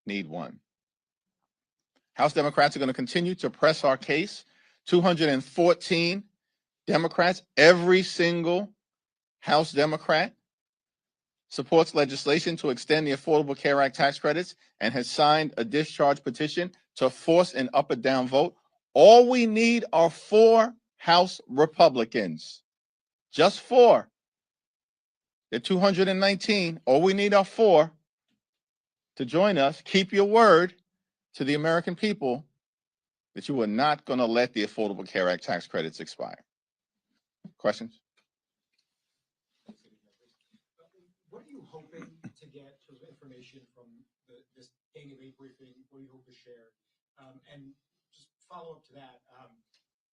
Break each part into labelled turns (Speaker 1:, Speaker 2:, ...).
Speaker 1: need one. House Democrats are going to continue to press our case. 214 Democrats, every single House Democrat supports legislation to extend the Affordable Care Act tax credits and has signed a discharge petition to force an up or down vote. All we need are 4 House Republicans, just 4. They're 219. All we need are 4 to join us. Keep your word to the American people that you are not going to let the Affordable Care Act tax credits expire. Questions?
Speaker 2: What are you hoping to get sort of information from this King of 8 briefing? What do you hope to share? And just follow up to that,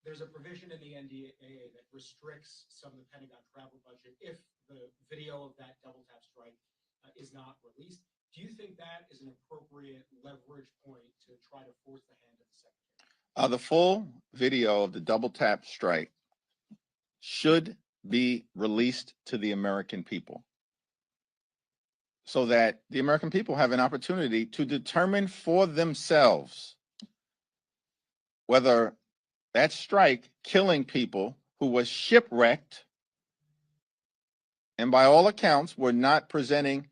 Speaker 2: there's a provision in the NDAA that restricts some of the Pentagon travel budget if the video of that double tap strike is not released. Do you think that is an appropriate leverage point to try to force the hand of the Secretary?
Speaker 1: The full video of the double tap strike should be released to the American people so that the American people have an opportunity to determine for themselves whether that strike killing people who was shipwrecked and by all accounts were not presenting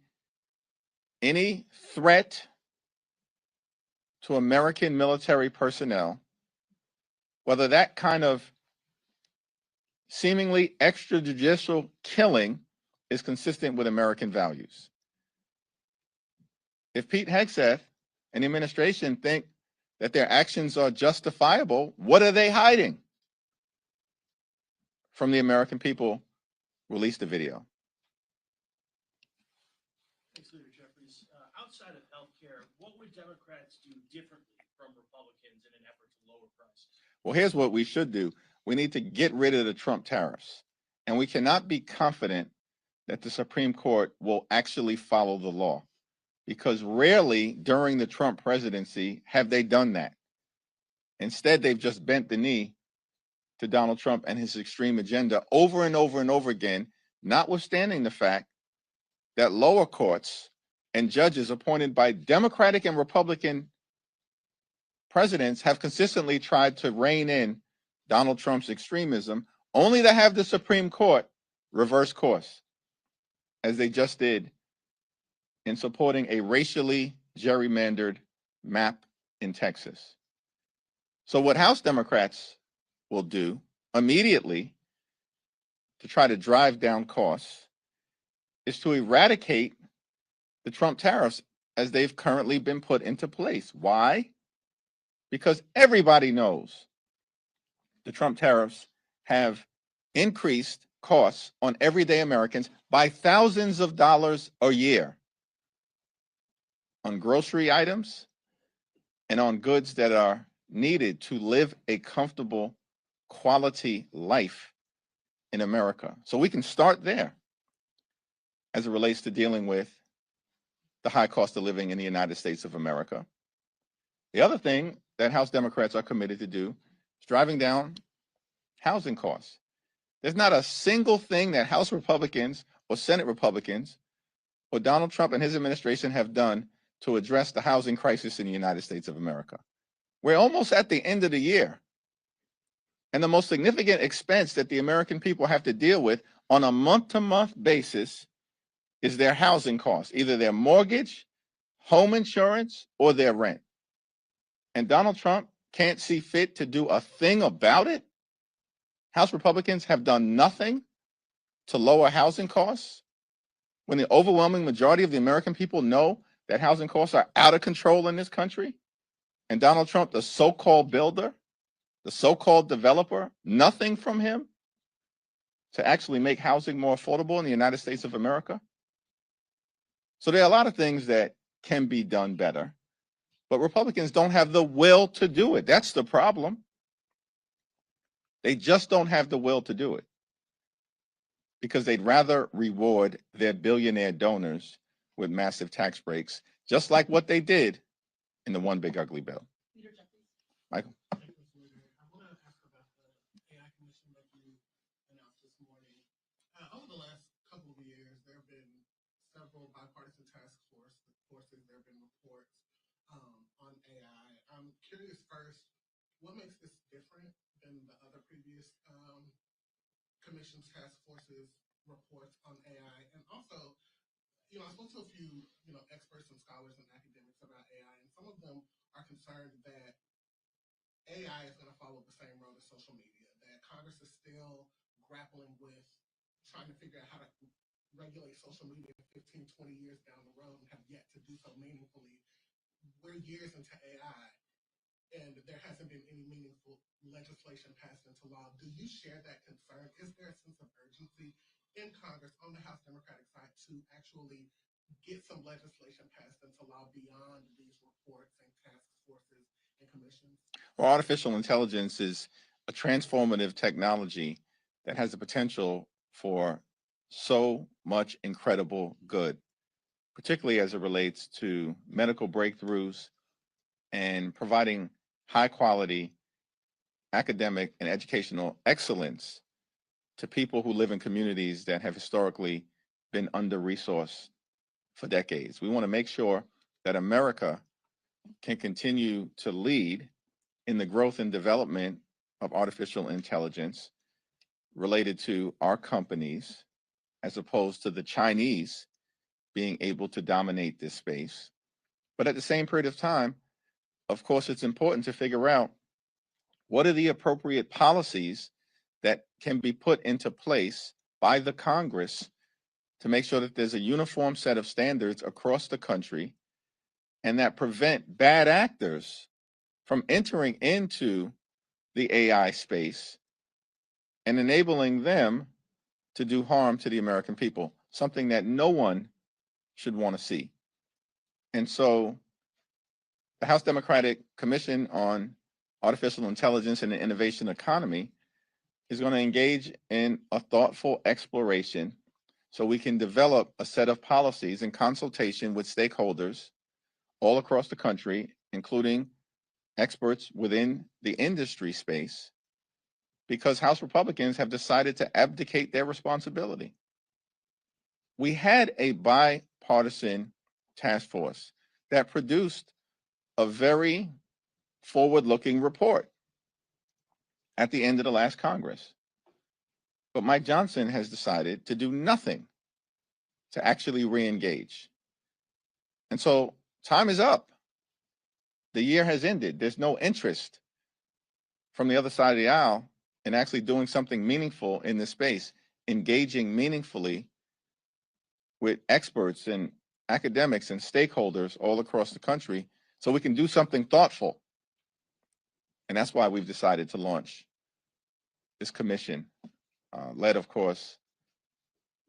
Speaker 1: any threat to American military personnel, whether that kind of seemingly extrajudicial killing is consistent with American values. If Pete Hegseth and the administration think that their actions are justifiable, what are they hiding from the American people? Release the video.
Speaker 3: Thanks, Leader Jeffries. Outside of healthcare, what would Democrats do differently from Republicans in an effort to lower prices?
Speaker 1: Well, here's what we should do. We need to get rid of the Trump tariffs. And we cannot be confident that the Supreme Court will actually follow the law, because rarely during the Trump presidency have they done that. Instead, they've just bent the knee to Donald Trump and his extreme agenda over and over and over again, notwithstanding the fact that lower courts and judges appointed by Democratic and Republican presidents have consistently tried to rein in Donald Trump's extremism, only to have the Supreme Court reverse course, as they just did in supporting a racially gerrymandered map in Texas. So what House Democrats will do immediately to try to drive down costs is to eradicate the Trump tariffs as they've currently been put into place. Why? Because everybody knows the Trump tariffs have increased costs on everyday Americans by thousands of dollars a year on grocery items and on goods that are needed to live a comfortable, quality life in America. So we can start there as it relates to dealing with the high cost of living in the United States of America. The other thing that House Democrats are committed to do is driving down housing costs. There's not a single thing that House Republicans or Senate Republicans or Donald Trump and his administration have done to address the housing crisis in the United States of America. We're almost at the end of the year. And the most significant expense that the American people have to deal with on a month-to-month basis is their housing costs, either their mortgage, home insurance, or their rent. And Donald Trump can't see fit to do a thing about it. House Republicans have done nothing to lower housing costs when the overwhelming majority of the American people know that housing costs are out of control in this country. And Donald Trump, the so-called builder, the so-called developer, nothing from him to actually make housing more affordable in the United States of America. So there are a lot of things that can be done better, but Republicans don't have the will to do it. That's the problem. They just don't have the will to do it because they'd rather reward their billionaire donors with massive tax breaks, just like what they did in the One Big Ugly Bill. Michael?
Speaker 4: I want to ask about the AI commission that you announced this morning. Over the last couple of years, there have been several bipartisan task forces. There have been reports on AI. I'm curious first, what makes this different than the other previous commissions, task forces, reports on AI? And also, I spoke to a few, experts and scholars and academics about AI, and some of them are concerned that AI is going to follow the same road as social media, that Congress is still grappling with trying to figure out how to regulate social media 15, 20 years down the road and have yet to do so meaningfully. We're years into AI, and there hasn't been any meaningful legislation passed into law. Do you share that concern? Is there a sense of urgency in Congress on the House Democratic side to actually get some legislation passed into law beyond these reports and task forces and commissions?
Speaker 1: Well, artificial intelligence is a transformative technology that has the potential for so much incredible good, particularly as it relates to medical breakthroughs and providing high quality academic and educational excellence to people who live in communities that have historically been under-resourced for decades. We want to make sure that America can continue to lead in the growth and development of artificial intelligence related to our companies, as opposed to the Chinese being able to dominate this space. But at the same period of time, of course, it's important to figure out what are the appropriate policies that can be put into place by the Congress to make sure that there's a uniform set of standards across the country and that prevent bad actors from entering into the AI space and enabling them to do harm to the American people, something that no one should want to see. And so the House Democratic Commission on Artificial Intelligence and the Innovation Economy is going to engage in a thoughtful exploration so we can develop a set of policies in consultation with stakeholders all across the country, including experts within the industry space, because House Republicans have decided to abdicate their responsibility. We had a bipartisan task force that produced a very forward-looking report at the end of the last Congress. But Mike Johnson has decided to do nothing to actually re-engage. And so time is up. The year has ended. There's no interest from the other side of the aisle in actually doing something meaningful in this space, engaging meaningfully with experts and academics and stakeholders all across the country so we can do something thoughtful. And that's why we've decided to launch this commission, led, of course,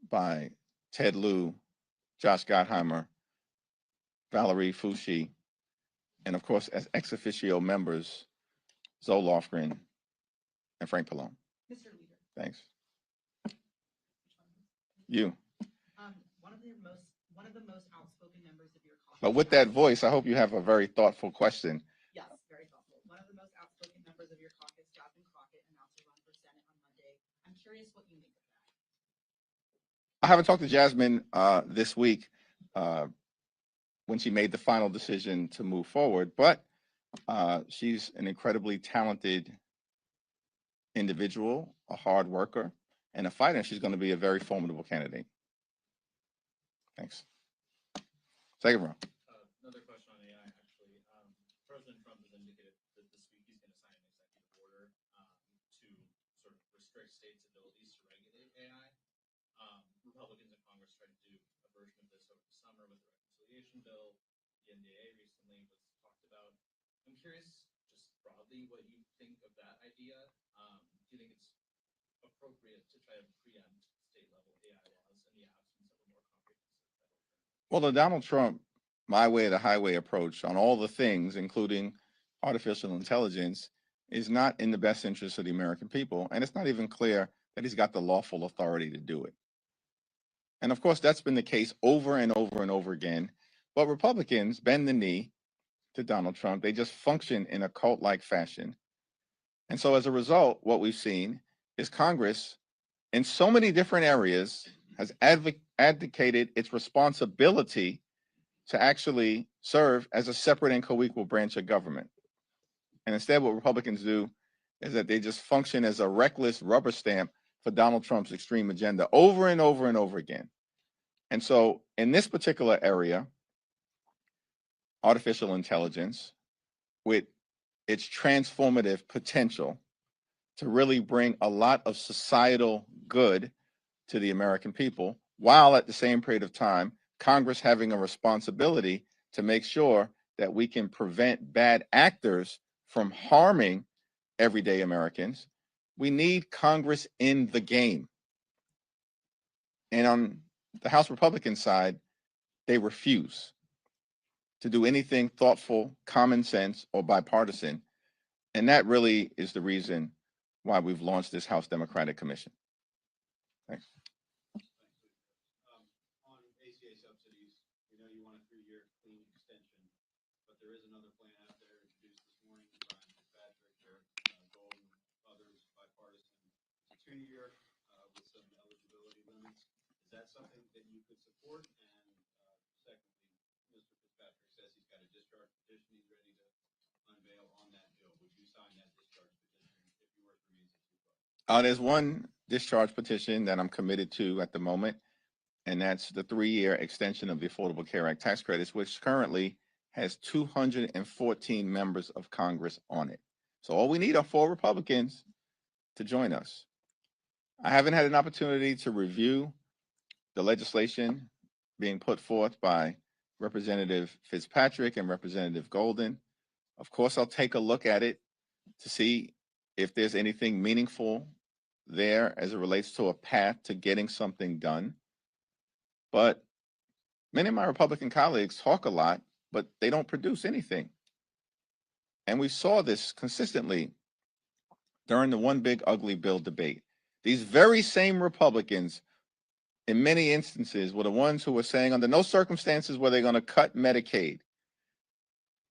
Speaker 1: by Ted Lieu, Josh Gottheimer, Valerie Foushee, and of course, as ex officio members, Zoe Lofgren and Frank Pallone.
Speaker 5: Mr. Leader.
Speaker 1: Thanks. You.
Speaker 5: One of the most outspoken members of your caucus.
Speaker 1: But with that voice, I hope you have a very thoughtful question.
Speaker 5: Yes, very thoughtful. One of the most outspoken members of your caucus, Jasmine Crockett, announced a run for Senate on Monday. I'm curious what you make of that.
Speaker 1: I haven't talked to Jasmine this week when she made the final decision to move forward, but she's an incredibly talented individual, a hard worker, and a fighter. She's going to be a very formidable candidate. Thanks. Second round.
Speaker 6: Another question on AI, actually. President Trump has indicated that this week he's going to sign an executive order to sort of restrict states' abilities to regulate AI. Republicans in Congress tried to do a version of this over the summer with the reconciliation bill. The NDA recently was talked about. I'm curious, just broadly, what you think of that idea. Do you think it's appropriate to try to preempt state-level AI laws in the absence of a more comprehensive federal?
Speaker 1: Well, the Donald Trump my way or the highway approach on all the things, including artificial intelligence, is not in the best interest of the American people. And it's not even clear that he's got the lawful authority to do it. And of course, that's been the case over and over and over again. But Republicans bend the knee to Donald Trump. They just function in a cult-like fashion. And so as a result, what we've seen is Congress, in so many different areas, has advocated its responsibility to actually serve as a separate and co-equal branch of government. And instead, what Republicans do is that they just function as a reckless rubber stamp for Donald Trump's extreme agenda over and over and over again. And so in this particular area, artificial intelligence, with its transformative potential to really bring a lot of societal good to the American people, while at the same period of time, Congress having a responsibility to make sure that we can prevent bad actors from harming everyday Americans, we need Congress in the game. And on the House Republican side, they refuse to do anything thoughtful, common sense, or bipartisan. And that really is the reason why we've launched this House Democratic Commission. Thanks.
Speaker 7: On ACA subsidies, we know you want a 3-year clean extension, but there is another plan out there introduced this morning by Fitzpatrick, Golden, others, bipartisan. It's a 2-year with some eligibility limits. Is that something that you could support? And secondly, Mr. Fitzpatrick says he's got a discharge petition he's ready to unveil on that bill. Would you sign that discharge petition if you were 3 years?
Speaker 1: There's one discharge petition that I'm committed to at the moment, and that's the 3-year extension of the Affordable Care Act tax credits, which currently has 214 members of Congress on it. So all we need are 4 Republicans to join us. I haven't had an opportunity to review the legislation being put forth by Representative Fitzpatrick and Representative Golden. Of course, I'll take a look at it to see if there's anything meaningful there as it relates to a path to getting something done. But many of my Republican colleagues talk a lot, but they don't produce anything. And we saw this consistently during the one big ugly bill debate. These very same Republicans, in many instances, were the ones who were saying under no circumstances were they going to cut Medicaid.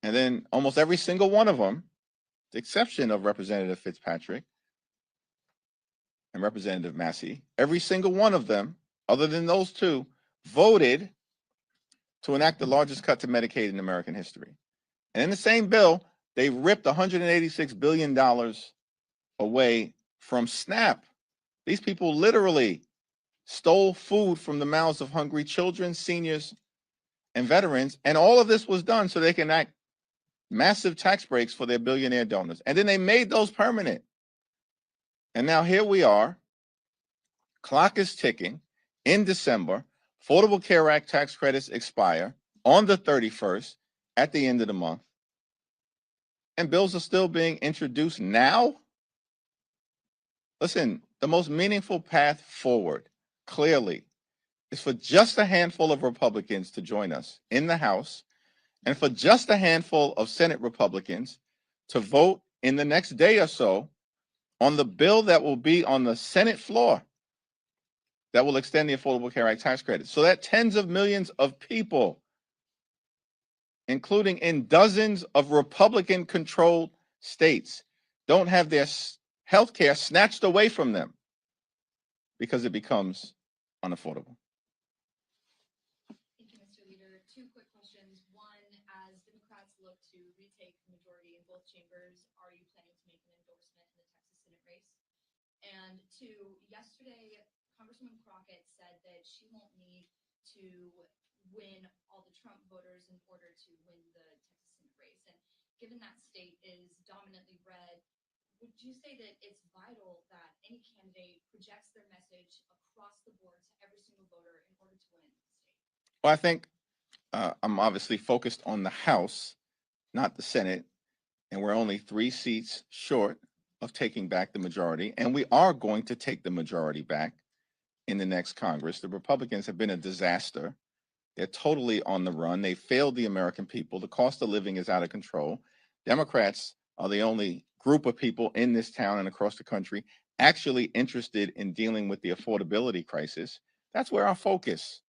Speaker 1: And then almost every single one of them, the exception of Representative Fitzpatrick and Representative Massey, every single one of them, other than those 2, voted to enact the largest cut to Medicaid in American history. And in the same bill, they ripped $186 billion away from SNAP. These people literally stole food from the mouths of hungry children, seniors, and veterans. And all of this was done so they can enact massive tax breaks for their billionaire donors. And then they made those permanent. And now here we are. Clock is ticking. In December, Affordable Care Act tax credits expire on the 31st at the end of the month. And bills are still being introduced now. Listen, the most meaningful path forward, clearly, is for just a handful of Republicans to join us in the House and for just a handful of Senate Republicans to vote in the next day or so on the bill that will be on the Senate floor that will extend the Affordable Care Act tax credit, so that tens of millions of people, including in dozens of Republican-controlled states, don't have their health care snatched away from them because it becomes unaffordable.
Speaker 5: Thank you, Mr. Leader. 2 quick questions. One, as Democrats look to retake the majority in both chambers, are you planning to make an endorsement in the Texas Senate race? And 2, yesterday, Congresswoman Crockett said that she won't need to win all the Trump voters in order to win the Texas Senate race. And given that state is dominantly red, would you say that it's vital that any candidate projects their message across the board to every single voter in order to win the state?
Speaker 1: Well, I think I'm obviously focused on the House, not the Senate, and we're only 3 seats short of taking back the majority, and we are going to take the majority back in the next Congress. The Republicans have been a disaster. They're totally on the run. They failed the American people. The cost of living is out of control. Democrats are the only group of people in this town and across the country actually interested in dealing with the affordability crisis. That's where our focus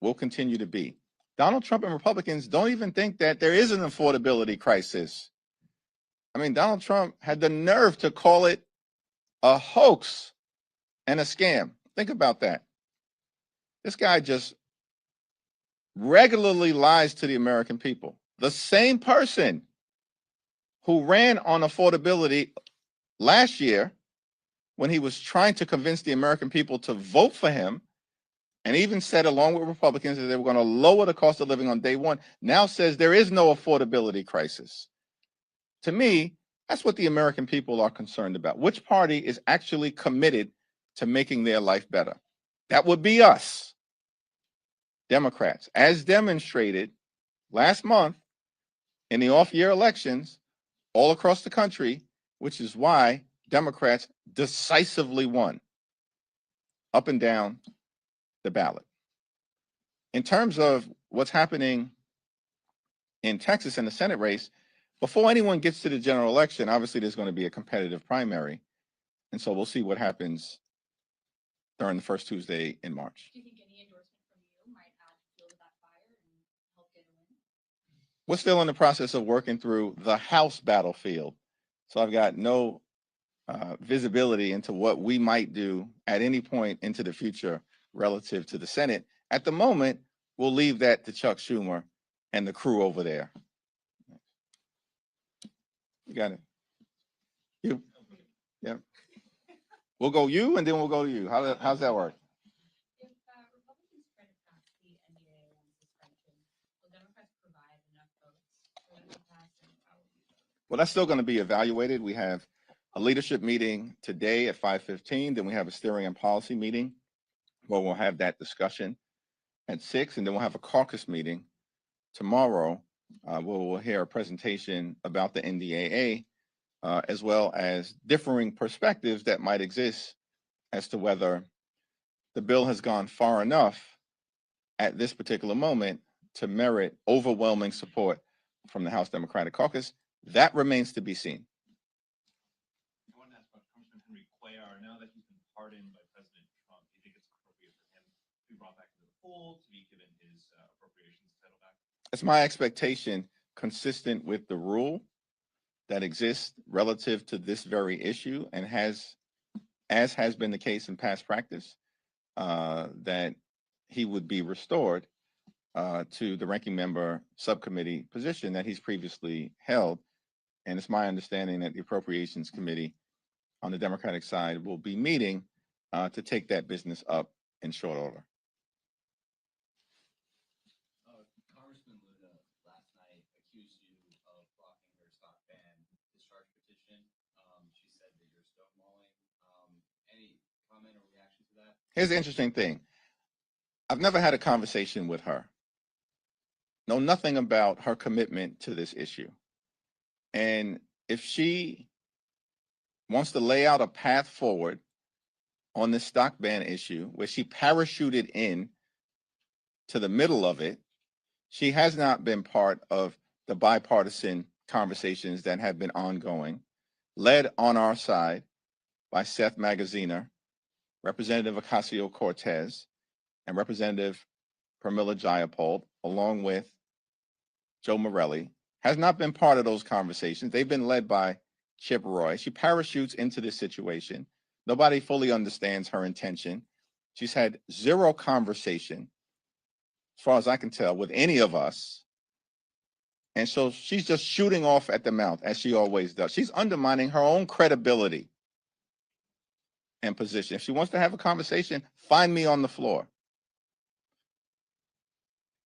Speaker 1: will continue to be. Donald Trump and Republicans don't even think that there is an affordability crisis. I mean, Donald Trump had the nerve to call it a hoax and a scam. Think about that. This guy just regularly lies to the American people. The same person who ran on affordability last year when he was trying to convince the American people to vote for him, and even said along with Republicans that they were going to lower the cost of living on day one, now says there is no affordability crisis. To me, that's what the American people are concerned about. Which party is actually committed to making their life better? That would be us, Democrats, as demonstrated last month in the off-year elections all across the country, which is why Democrats decisively won up and down the ballot. In terms of what's happening in Texas in the Senate race, before anyone gets to the general election, obviously there's going to be a competitive primary. And so we'll see what happens during the first Tuesday in March.
Speaker 5: Do you think any endorsement from you might add fuel to that fire and help get a win?
Speaker 1: We're still in the process of working through the House battlefield. So I've got no visibility into what we might do at any point into the future relative to the Senate. At the moment, we'll leave that to Chuck Schumer and the crew over there. You got it. You. Yeah. We'll go you, and then we'll go to you. How's that work?
Speaker 5: If Republicans try to pass the NDA on suspension, will Democrats provide enough votes for them to pass, and how will you vote?
Speaker 1: Well, that's still going to be evaluated. We have a leadership meeting today at 5:15. Then we have a steering and policy meeting where we'll have that discussion at 6. And then we'll have a caucus meeting tomorrow where we'll hear a presentation about the NDAA, as well as differing perspectives that might exist as to whether the bill has gone far enough at this particular moment to merit overwhelming support from the House Democratic Caucus. That remains to be seen.
Speaker 8: I want to ask about Congressman Henry Cuellar. Now that he's been pardoned by President Trump, do you think it's appropriate for him to be brought back into the fold, to be given his appropriations title back?
Speaker 1: It's my expectation, consistent with the rule that exists relative to this very issue, and as has been the case in past practice, that he would be restored to the ranking member subcommittee position that he's previously held. And it's my understanding that the Appropriations Committee on the Democratic side will be meeting to take that business up in short order.
Speaker 7: Congressman Luna last night accused you of blocking her stock ban discharge petition. She said that you're stonewalling. Any comment or reaction to that?
Speaker 1: Here's the interesting thing. I've never had a conversation with her. Know nothing about her commitment to this issue. And if she wants to lay out a path forward on this stock ban issue, where she parachuted in to the middle of it, she has not been part of the bipartisan conversations that have been ongoing, led on our side by Seth Magaziner, Representative Ocasio-Cortez, and Representative Pramila Jayapal, along with Joe Morelli, has not been part of those conversations. They've been led by Chip Roy. She parachutes into this situation. Nobody fully understands her intention. She's had zero conversation, as far as I can tell, with any of us. And so she's just shooting off at the mouth, as she always does. She's undermining her own credibility and position. If she wants to have a conversation, find me on the floor.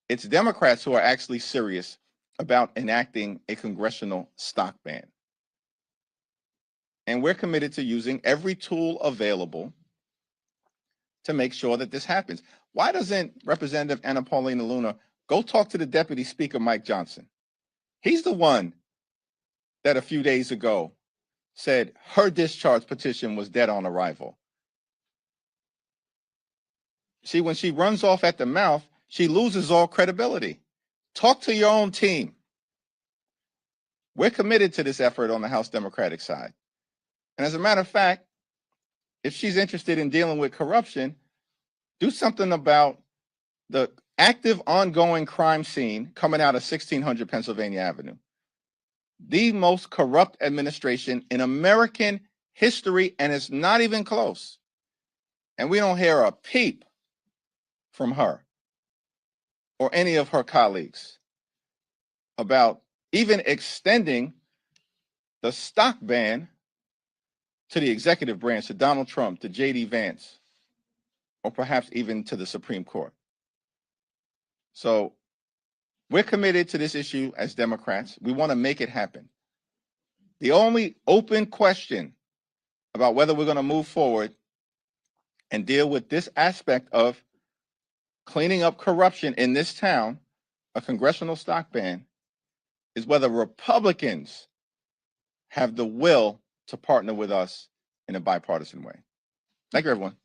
Speaker 1: It's Democrats who are actually serious about enacting a congressional stock ban. And we're committed to using every tool available to make sure that this happens. Why doesn't Representative Anna Paulina Luna go talk to the Deputy Speaker, Mike Johnson? He's the one that a few days ago said her discharge petition was dead on arrival. See, when she runs off at the mouth, she loses all credibility. Talk to your own team. We're committed to this effort on the House Democratic side. And as a matter of fact, if she's interested in dealing with corruption, do something about the active ongoing crime scene coming out of 1600 Pennsylvania Avenue. The most corrupt administration in American history, and it's not even close. And we don't hear a peep from her. or any of her colleagues about even extending the stock ban to the executive branch, to Donald Trump, to J.D. Vance, or perhaps even to the Supreme Court. So we're committed to this issue as Democrats. We want to make it happen. The only open question about whether we're going to move forward and deal with this aspect of cleaning up corruption in this town, a congressional stock ban, is whether Republicans have the will to partner with us in a bipartisan way. Thank you, everyone.